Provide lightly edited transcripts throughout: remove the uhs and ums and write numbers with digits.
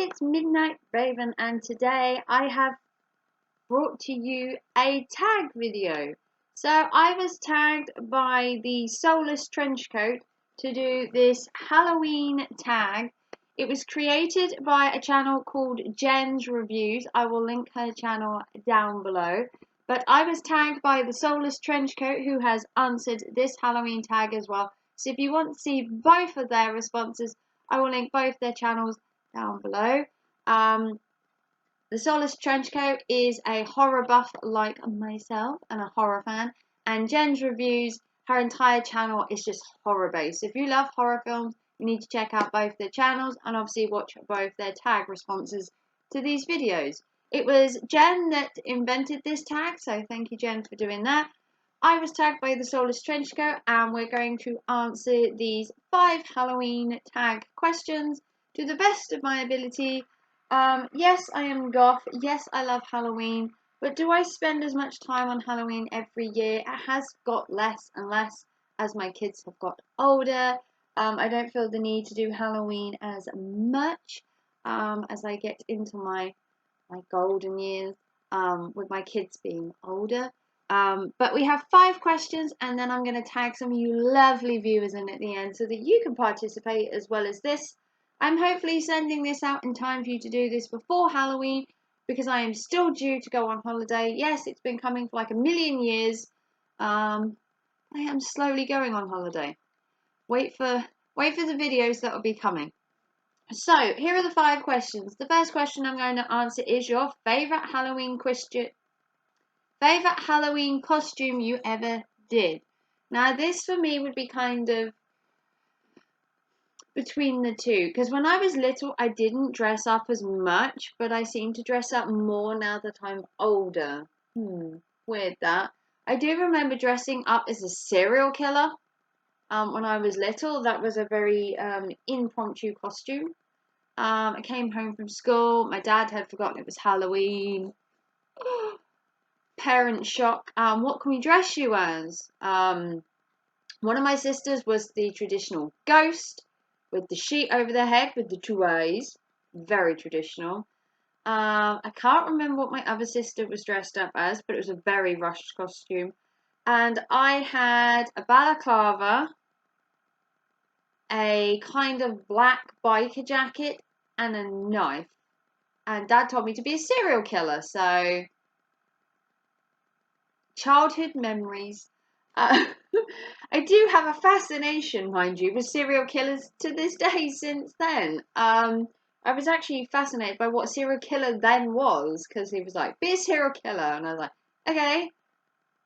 it's Midnight Raven, and today I have brought to you a tag video. So I was tagged by the Soulless Trenchcoat to do this Halloween tag. It was created by a channel called Jen's Reviews. I will link her channel down below. But I was tagged by the Soulless Trenchcoat, who has answered this Halloween tag as well. So if you want to see both of their responses, I will link both their channels down below. The Soulless Trenchcoat is a horror buff like myself and a horror fan, and Jen's Reviews, her entire channel is just horror based. If you love horror films, you need to check out both their channels and obviously watch both their tag responses to these videos. It was Jen that invented this tag, so thank you, Jen, for doing that. I was tagged by the Soulless Trenchcoat, and we're going to answer these 5 Halloween tag questions to the best of my ability. Yes, I am goth. Yes, I love Halloween. But do I spend as much time on Halloween every year? It has got less and less as my kids have got older. I don't feel the need to do Halloween as much as I get into my golden years with my kids being older. But we have 5 questions, and then I'm going to tag some of you lovely viewers in at the end so that you can participate as well as this. I'm hopefully sending this out in time for you to do this before Halloween, because I am still due to go on holiday. Yes, it's been coming for like a million years. I am slowly going on holiday. Wait for the videos that will be coming. So here are the 5 questions. The first question I'm going to answer is your favourite Halloween costume you ever did. Now this for me would be kind of between the two, because when I was little I didn't dress up as much, but I seem to dress up more now that I'm older. Weird that. I do remember dressing up as a serial killer when I was little. That was a very impromptu costume. I came home from school, my dad had forgotten it was Halloween. Parent shock. What can we dress you as? One of my sisters was the traditional ghost with the sheet over their head with the 2 eyes. Very traditional. I can't remember what my other sister was dressed up as, but it was a very rushed costume. And I had a balaclava, a kind of black biker jacket, and a knife. And Dad told me to be a serial killer, so childhood memories. I do have a fascination, mind you, with serial killers to this day since then. I was actually fascinated by what serial killer then was, because he was like, be a serial killer, and I was like, okay.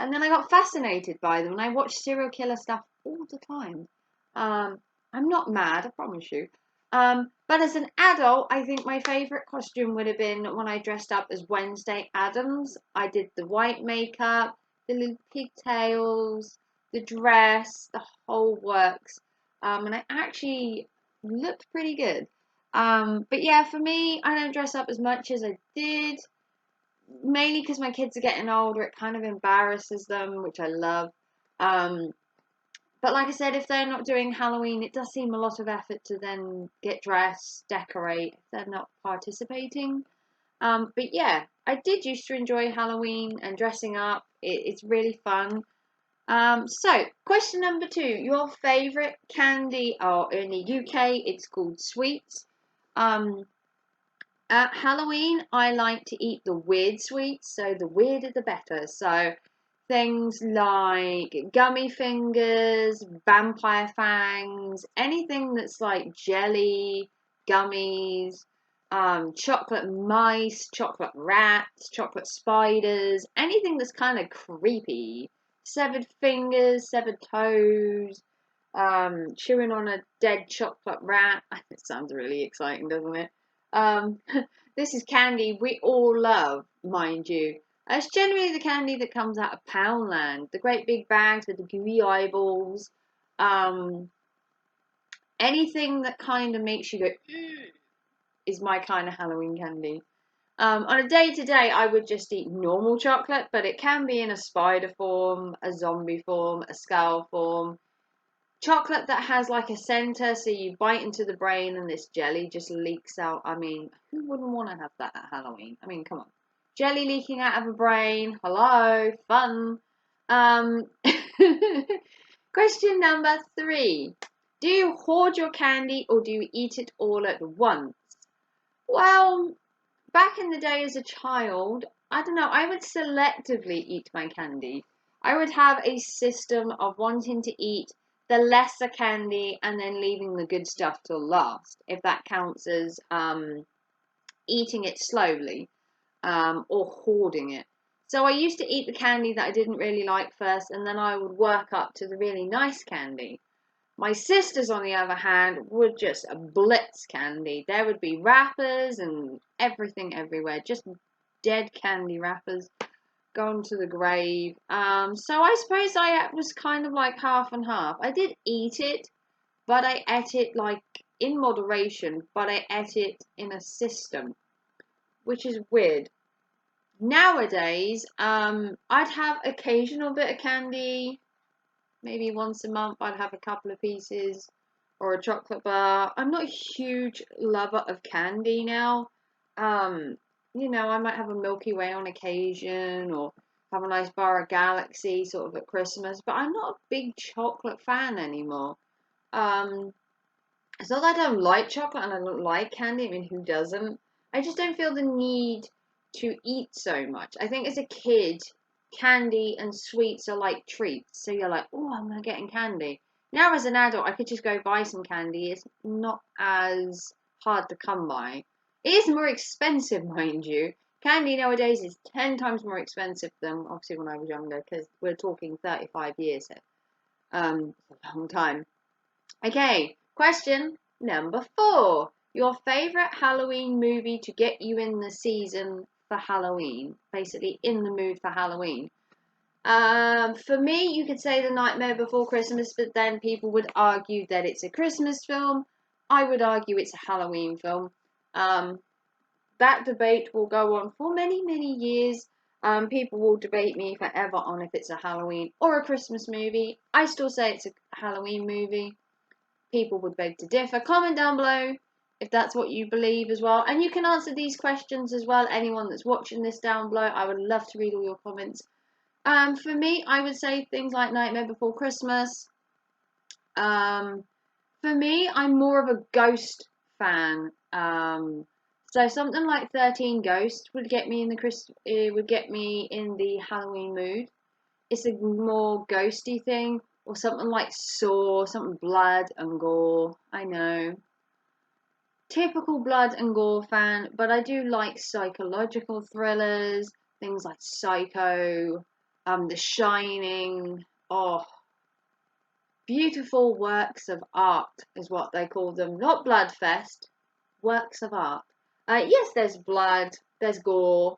And then I got fascinated by them, and I watch serial killer stuff all the time. I'm not mad, I promise you. But as an adult, I think my favourite costume would have been when I dressed up as Wednesday Addams. I did the white makeup, the little pigtails, the dress, the whole works. And I actually looked pretty good. But yeah, for me, I don't dress up as much as I did. Mainly because my kids are getting older, it kind of embarrasses them, which I love. But like I said, if they're not doing Halloween, it does seem a lot of effort to then get dressed, decorate, if they're not participating. But yeah, I did used to enjoy Halloween and dressing up. It's really fun. So, question number 2. Your favourite candy? Oh, in the UK, it's called sweets. At Halloween, I like to eat the weird sweets, so the weirder the better. So, things like gummy fingers, vampire fangs, anything that's like jelly, gummies, chocolate mice, chocolate rats, chocolate spiders, anything that's kind of creepy. Severed fingers, severed toes, chewing on a dead chocolate rat. It sounds really exciting, doesn't it? This is candy we all love, mind you. It's generally the candy that comes out of Poundland, the great big bags with the gooey eyeballs. Anything that kind of makes you go, is my kind of Halloween candy. On a day-to-day, I would just eat normal chocolate, but it can be in a spider form, a zombie form, a skull form. chocolate that has like a center, so you bite into the brain and this jelly just leaks out. I mean, who wouldn't want to have that at Halloween? I mean, come on. Jelly leaking out of a brain. Hello, fun. Um, Question number 3. Do you hoard your candy or do you eat it all at once? Well, back in the day as a child, I don't know, I would selectively eat my candy. I would have a system of wanting to eat the lesser candy and then leaving the good stuff till last, if that counts as eating it slowly or hoarding it. So I used to eat the candy that I didn't really like first, and then I would work up to the really nice candy. My sisters, on the other hand, would just blitz candy. There would be wrappers and everything everywhere, just dead candy wrappers gone to the grave. So I suppose I was kind of like half and half. I did eat it, but I ate it like in moderation, but I ate it in a system, which is weird. Nowadays, I'd have occasional bit of candy. Maybe once a month I'd have a couple of pieces or a chocolate bar. I'm not a huge lover of candy now. Um, I might have a Milky Way on occasion or have a nice bar of Galaxy sort of at Christmas, but I'm not a big chocolate fan anymore. Um, it's not that I don't like chocolate and I don't like candy. I mean, who doesn't? I just don't feel the need to eat so much. I think as a kid, candy and sweets are like treats. So you're like, oh, I'm gonna get in candy. Now as an adult, I could just go buy some candy. It's not as hard to come by. It is more expensive, mind you. Candy nowadays is 10 times more expensive than obviously when I was younger, because we're talking 35 years here. It's a long time. Okay, question number 4. Your favorite Halloween movie to get you in the season for Halloween, basically in the mood for Halloween. For me, you could say The Nightmare Before Christmas, but then people would argue that it's a Christmas film. I would argue it's a Halloween film. That debate will go on for many, many years. People will debate me forever on if it's a Halloween or a Christmas movie. I still say it's a Halloween movie. People would beg to differ. Comment down below if that's what you believe as well. And you can answer these questions as well. Anyone that's watching this down below, I would love to read all your comments. For me, I would say things like Nightmare Before Christmas. For me, I'm more of a ghost fan. So something like 13 Ghosts would get me in the Halloween mood. It's a more ghosty thing, or something like Saw, something blood and gore. I know, typical blood and gore fan, but I do like psychological thrillers, things like Psycho, The Shining. Oh, beautiful works of art is what they call them, not Bloodfest, works of art. Yes, there's blood, there's gore,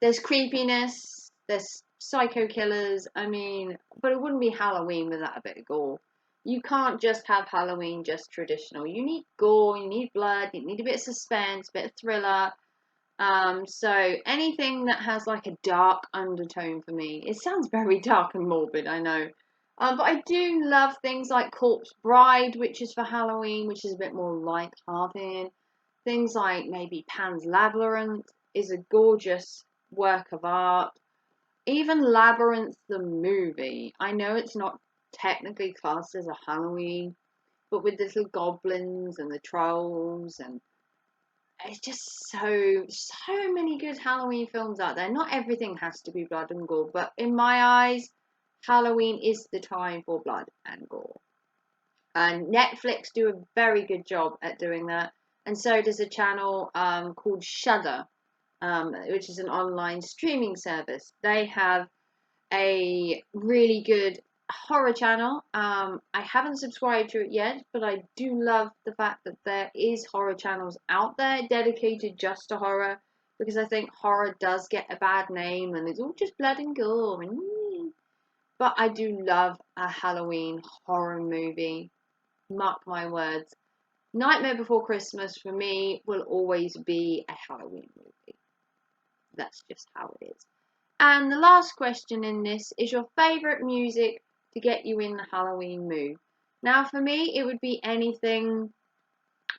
there's creepiness, there's psycho killers. I mean, but it wouldn't be Halloween without a bit of gore. You can't just have Halloween just traditional. You need gore, you need blood, you need a bit of suspense, a bit of thriller. So anything that has like a dark undertone for me. It sounds very dark and morbid, I know. But I do love things like Corpse Bride, which is for Halloween, which is a bit more light-hearted. Things like maybe Pan's Labyrinth is a gorgeous work of art. Even Labyrinth the movie. I know it's not technically classed as a Halloween, but with the little goblins and the trolls, and it's just so many good Halloween films out there. Not everything has to be blood and gore, but in my eyes, Halloween is the time for blood and gore. And Netflix do a very good job at doing that, and so does a channel called Shudder, which is an online streaming service. They have a really good horror channel. I haven't subscribed to it yet, but I do love the fact that there is horror channels out there dedicated just to horror, because I think horror does get a bad name and it's all just blood and gore. But I do love a Halloween horror movie. Mark my words. Nightmare Before Christmas for me will always be a Halloween movie. That's just how it is. And the last question in this is your favourite music to get you in the Halloween mood. Now for me, it would be anything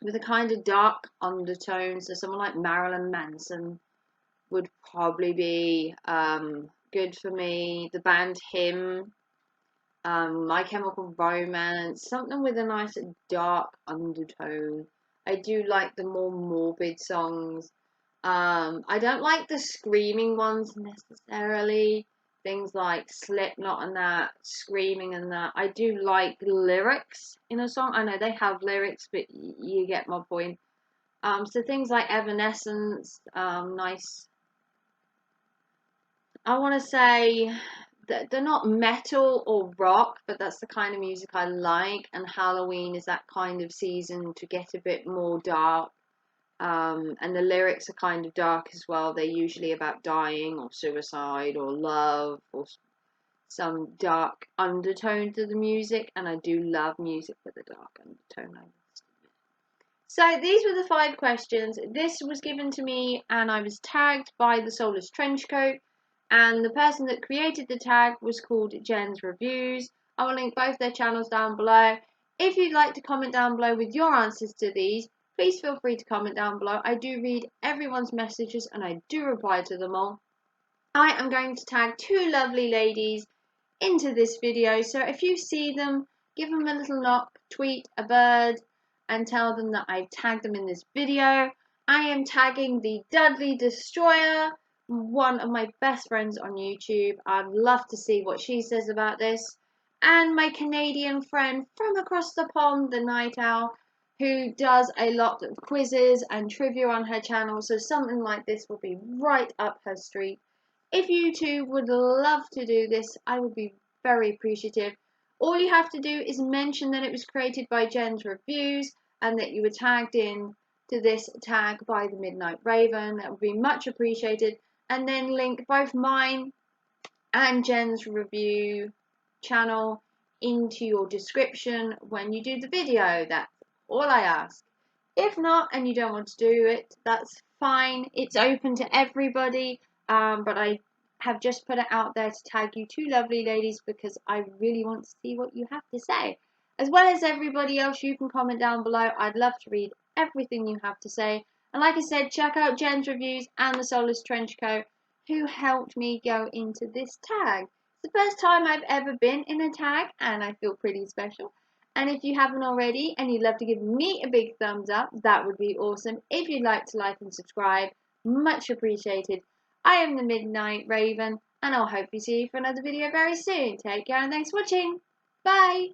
with a kind of dark undertone. So someone like Marilyn Manson would probably be good for me. The band Him, My Chemical Romance, something with a nice dark undertone. I do like the more morbid songs. I don't like the screaming ones necessarily. Things like Slipknot and that, screaming and that. I do like lyrics in a song. I know they have lyrics, but you get my point. So things like Evanescence, nice. I want to say that they're not metal or rock, but that's the kind of music I like. And Halloween is that kind of season to get a bit more dark. And the lyrics are kind of dark as well. They're usually about dying or suicide or love or some dark undertone to the music. And I do love music with a dark undertone. So these were the 5 questions. This was given to me and I was tagged by the Soulless Trenchcoat. And the person that created the tag was called Jen's Reviews. I will link both their channels down below. If you'd like to comment down below with your answers to these, please feel free to comment down below. I do read everyone's messages and I do reply to them all. I am going to tag 2 lovely ladies into this video, so if you see them, give them a little knock, tweet a bird and tell them that I've tagged them in this video. I am tagging the Dudley Destroyer, one of my best friends on YouTube. I'd love to see what she says about this. And my Canadian friend from across the pond, the Night Owl, who does a lot of quizzes and trivia on her channel, so something like this will be right up her street. If you two would love to do this, I would be very appreciative. All you have to do is mention that it was created by Jen's Reviews and that you were tagged in to this tag by the Midnight Raven. That would be much appreciated. And then link both mine and Jen's review channel into your description when you do the video. That's all I ask. If not, and you don't want to do it, that's fine. It's open to everybody. But I have just put it out there to tag you 2 lovely ladies because I really want to see what you have to say. As well as everybody else, you can comment down below. I'd love to read everything you have to say. And like I said, check out Jen's Reviews and the Soulless Trenchcoat, who helped me go into this tag. It's the first time I've ever been in a tag, and I feel pretty special. And if you haven't already and you'd love to give me a big thumbs up, that would be awesome. If you'd like to like and subscribe, much appreciated. I am the Midnight Raven, and I'll hope to see you for another video very soon. Take care and thanks for watching. Bye.